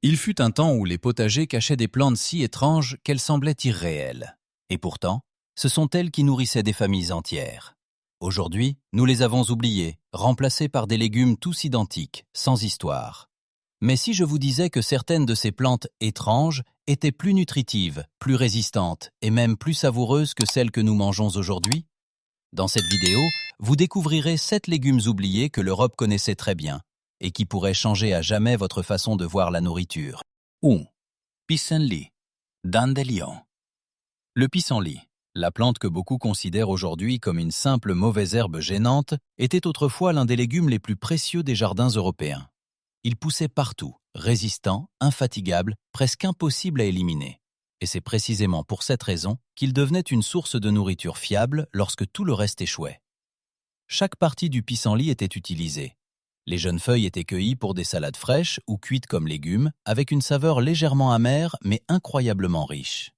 Il fut un temps où les potagers cachaient des plantes si étranges qu'elles semblaient irréelles. Et pourtant, ce sont elles qui nourrissaient des familles entières. Aujourd'hui, nous les avons oubliées, remplacées par des légumes tous identiques, sans histoire. Mais si je vous disais que certaines de ces plantes étranges étaient plus nutritives, plus résistantes et même plus savoureuses que celles que nous mangeons aujourd'hui? Dans cette vidéo, vous découvrirez 7 légumes oubliés que l'Europe connaissait très bien et qui pourraient changer à jamais votre façon de voir la nourriture. 1. Pissenlit, dandelion. Le pissenlit, la plante que beaucoup considèrent aujourd'hui comme une simple mauvaise herbe gênante, était autrefois l'un des légumes les plus précieux des jardins européens. Il poussait partout, résistant, infatigable, presque impossible à éliminer. Et c'est précisément pour cette raison qu'il devenait une source de nourriture fiable lorsque tout le reste échouait. Chaque partie du pissenlit était utilisée. Les jeunes feuilles étaient cueillies pour des salades fraîches ou cuites comme légumes, avec une saveur légèrement amère mais incroyablement riche.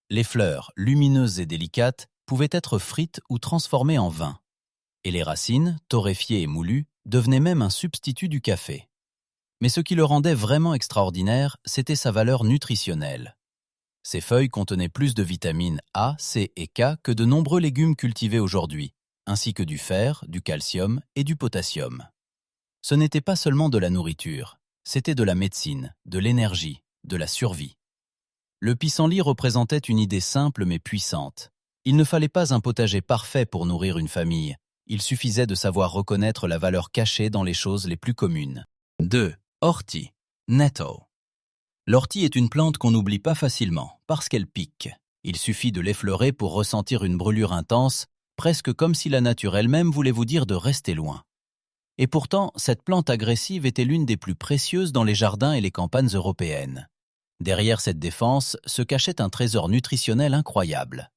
Les fleurs, lumineuses et délicates, pouvaient être frites ou transformées en vin. Et les racines, torréfiées et moulues, devenaient même un substitut du café. Mais ce qui le rendait vraiment extraordinaire, c'était sa valeur nutritionnelle. Ces feuilles contenaient plus de vitamines A, C et K que de nombreux légumes cultivés aujourd'hui, ainsi que du fer, du calcium et du potassium. Ce n'était pas seulement de la nourriture, c'était de la médecine, de l'énergie, de la survie. Le pissenlit représentait une idée simple mais puissante. Il ne fallait pas un potager parfait pour nourrir une famille, il suffisait de savoir reconnaître la valeur cachée dans les choses les plus communes. 2. Ortie, nettle. L'ortie est une plante qu'on n'oublie pas facilement, parce qu'elle pique. Il suffit de l'effleurer pour ressentir une brûlure intense, presque comme si la nature elle-même voulait vous dire de rester loin. Et pourtant, cette plante agressive était l'une des plus précieuses dans les jardins et les campagnes européennes. Derrière cette défense se cachait un trésor nutritionnel incroyable.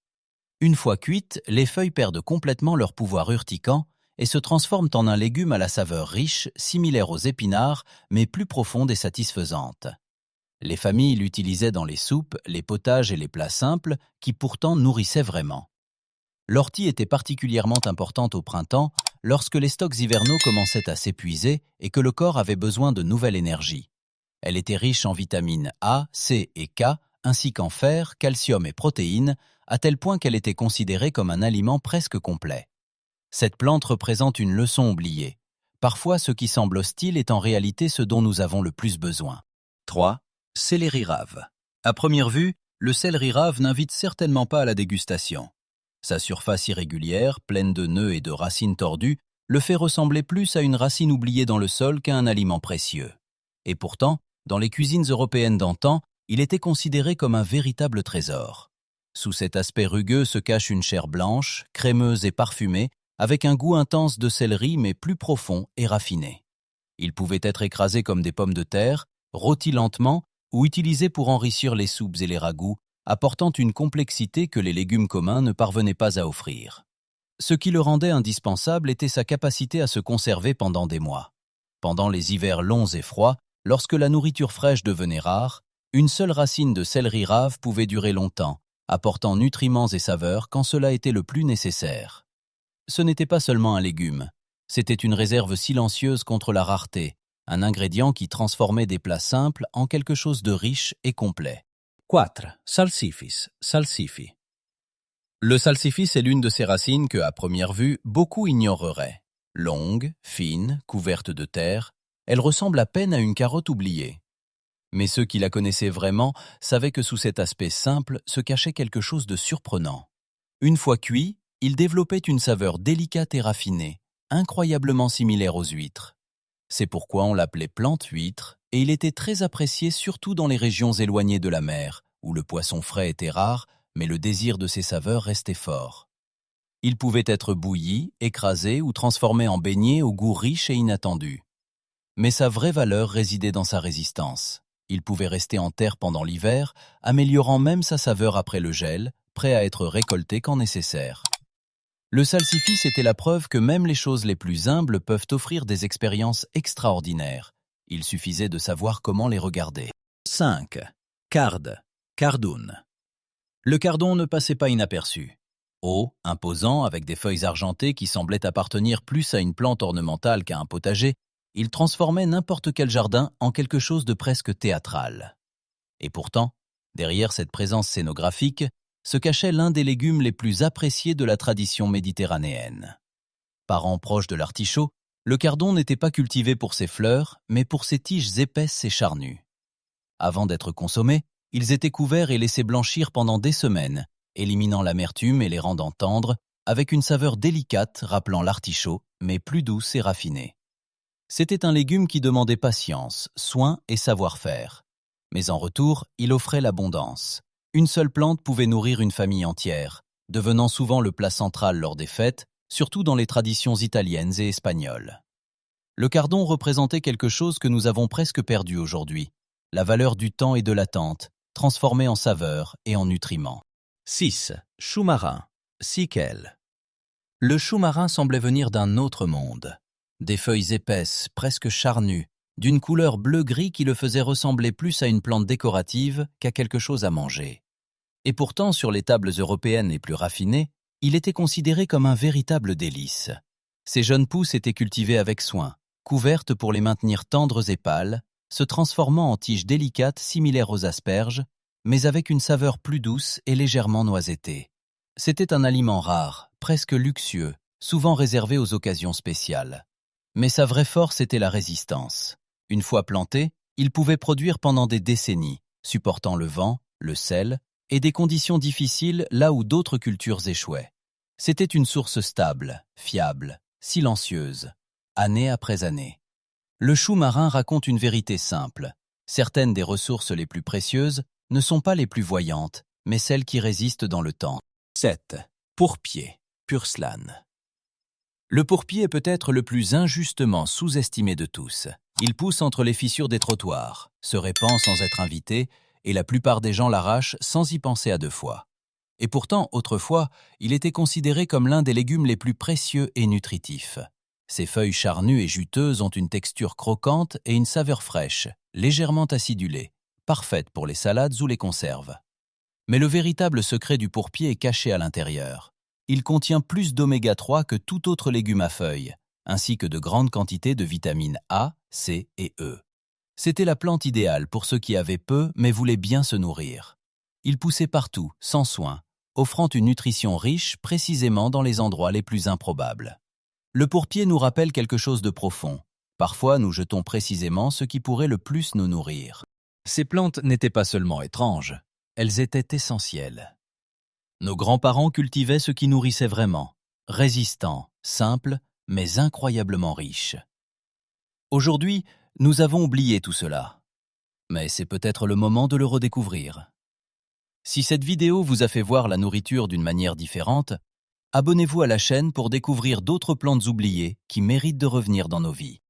Une fois cuites, les feuilles perdent complètement leur pouvoir urticant et se transforment en un légume à la saveur riche, similaire aux épinards, mais plus profonde et satisfaisante. Les familles l'utilisaient dans les soupes, les potages et les plats simples, qui pourtant nourrissaient vraiment. L'ortie était particulièrement importante au printemps, lorsque les stocks hivernaux commençaient à s'épuiser et que le corps avait besoin de nouvelle énergie. Elle était riche en vitamines A, C et K, ainsi qu'en fer, calcium et protéines, à tel point qu'elle était considérée comme un aliment presque complet. Cette plante représente une leçon oubliée. Parfois, ce qui semble hostile est en réalité ce dont nous avons le plus besoin. 3. Céleri rave. À première vue, le céleri rave n'invite certainement pas à la dégustation. Sa surface irrégulière, pleine de nœuds et de racines tordues, le fait ressembler plus à une racine oubliée dans le sol qu'à un aliment précieux. Et pourtant, dans les cuisines européennes d'antan, il était considéré comme un véritable trésor. Sous cet aspect rugueux se cache une chair blanche, crémeuse et parfumée, avec un goût intense de céleri mais plus profond et raffiné. Il pouvait être écrasé comme des pommes de terre, rôti lentement ou utilisé pour enrichir les soupes et les ragoûts, apportant une complexité que les légumes communs ne parvenaient pas à offrir. Ce qui le rendait indispensable était sa capacité à se conserver pendant des mois. Pendant les hivers longs et froids, lorsque la nourriture fraîche devenait rare, une seule racine de céleri rave pouvait durer longtemps, apportant nutriments et saveurs quand cela était le plus nécessaire. Ce n'était pas seulement un légume, c'était une réserve silencieuse contre la rareté, un ingrédient qui transformait des plats simples en quelque chose de riche et complet. 4. Salsifis, salsifi. Le salsifis est l'une de ces racines que, à première vue, beaucoup ignoreraient. Longue, fine, couverte de terre, elle ressemble à peine à une carotte oubliée. Mais ceux qui la connaissaient vraiment savaient que sous cet aspect simple se cachait quelque chose de surprenant. Une fois cuit, il développait une saveur délicate et raffinée, incroyablement similaire aux huîtres. C'est pourquoi on l'appelait plante huître, et il était très apprécié surtout dans les régions éloignées de la mer, où le poisson frais était rare, mais le désir de ses saveurs restait fort. Il pouvait être bouilli, écrasé ou transformé en beignet au goût riche et inattendu. Mais sa vraie valeur résidait dans sa résistance. Il pouvait rester en terre pendant l'hiver, améliorant même sa saveur après le gel, prêt à être récolté quand nécessaire. Le salsifis était la preuve que même les choses les plus humbles peuvent offrir des expériences extraordinaires. Il suffisait de savoir comment les regarder. 5. Carde, cardoon. Le cardon ne passait pas inaperçu. Haut, imposant, avec des feuilles argentées qui semblaient appartenir plus à une plante ornementale qu'à un potager, Ils transformaient n'importe quel jardin en quelque chose de presque théâtral. Et pourtant, derrière cette présence scénographique, se cachait l'un des légumes les plus appréciés de la tradition méditerranéenne. Parent proche de l'artichaut, le cardon n'était pas cultivé pour ses fleurs, mais pour ses tiges épaisses et charnues. Avant d'être consommés, ils étaient couverts et laissés blanchir pendant des semaines, éliminant l'amertume et les rendant tendres, avec une saveur délicate rappelant l'artichaut, mais plus douce et raffinée. C'était un légume qui demandait patience, soin et savoir-faire. Mais en retour, il offrait l'abondance. Une seule plante pouvait nourrir une famille entière, devenant souvent le plat central lors des fêtes, surtout dans les traditions italiennes et espagnoles. Le cardon représentait quelque chose que nous avons presque perdu aujourd'hui, la valeur du temps et de l'attente, transformée en saveur et en nutriments. 6. Chou marin. Siquel. Le chou marin semblait venir d'un autre monde. Des feuilles épaisses, presque charnues, d'une couleur bleu-gris qui le faisait ressembler plus à une plante décorative qu'à quelque chose à manger. Et pourtant, sur les tables européennes les plus raffinées, il était considéré comme un véritable délice. Ces jeunes pousses étaient cultivées avec soin, couvertes pour les maintenir tendres et pâles, se transformant en tiges délicates similaires aux asperges, mais avec une saveur plus douce et légèrement noisettée. C'était un aliment rare, presque luxueux, souvent réservé aux occasions spéciales. Mais sa vraie force était la résistance. Une fois planté, il pouvait produire pendant des décennies, supportant le vent, le sel et des conditions difficiles là où d'autres cultures échouaient. C'était une source stable, fiable, silencieuse, année après année. Le chou marin raconte une vérité simple. Certaines des ressources les plus précieuses ne sont pas les plus voyantes, mais celles qui résistent dans le temps. 7. Pourpier, Purslan. Le pourpier est peut-être le plus injustement sous-estimé de tous. Il pousse entre les fissures des trottoirs, se répand sans être invité, et la plupart des gens l'arrachent sans y penser à deux fois. Et pourtant, autrefois, il était considéré comme l'un des légumes les plus précieux et nutritifs. Ses feuilles charnues et juteuses ont une texture croquante et une saveur fraîche, légèrement acidulée, parfaite pour les salades ou les conserves. Mais le véritable secret du pourpier est caché à l'intérieur. Il contient plus d'oméga 3 que tout autre légume à feuilles, ainsi que de grandes quantités de vitamines A, C et E. C'était la plante idéale pour ceux qui avaient peu mais voulaient bien se nourrir. Il poussait partout, sans soin, offrant une nutrition riche précisément dans les endroits les plus improbables. Le pourpier nous rappelle quelque chose de profond. Parfois, nous jetons précisément ce qui pourrait le plus nous nourrir. Ces plantes n'étaient pas seulement étranges, elles étaient essentielles. Nos grands-parents cultivaient ce qui nourrissait vraiment, résistant, simple, mais incroyablement riche. Aujourd'hui, nous avons oublié tout cela. Mais c'est peut-être le moment de le redécouvrir. Si cette vidéo vous a fait voir la nourriture d'une manière différente, abonnez-vous à la chaîne pour découvrir d'autres plantes oubliées qui méritent de revenir dans nos vies.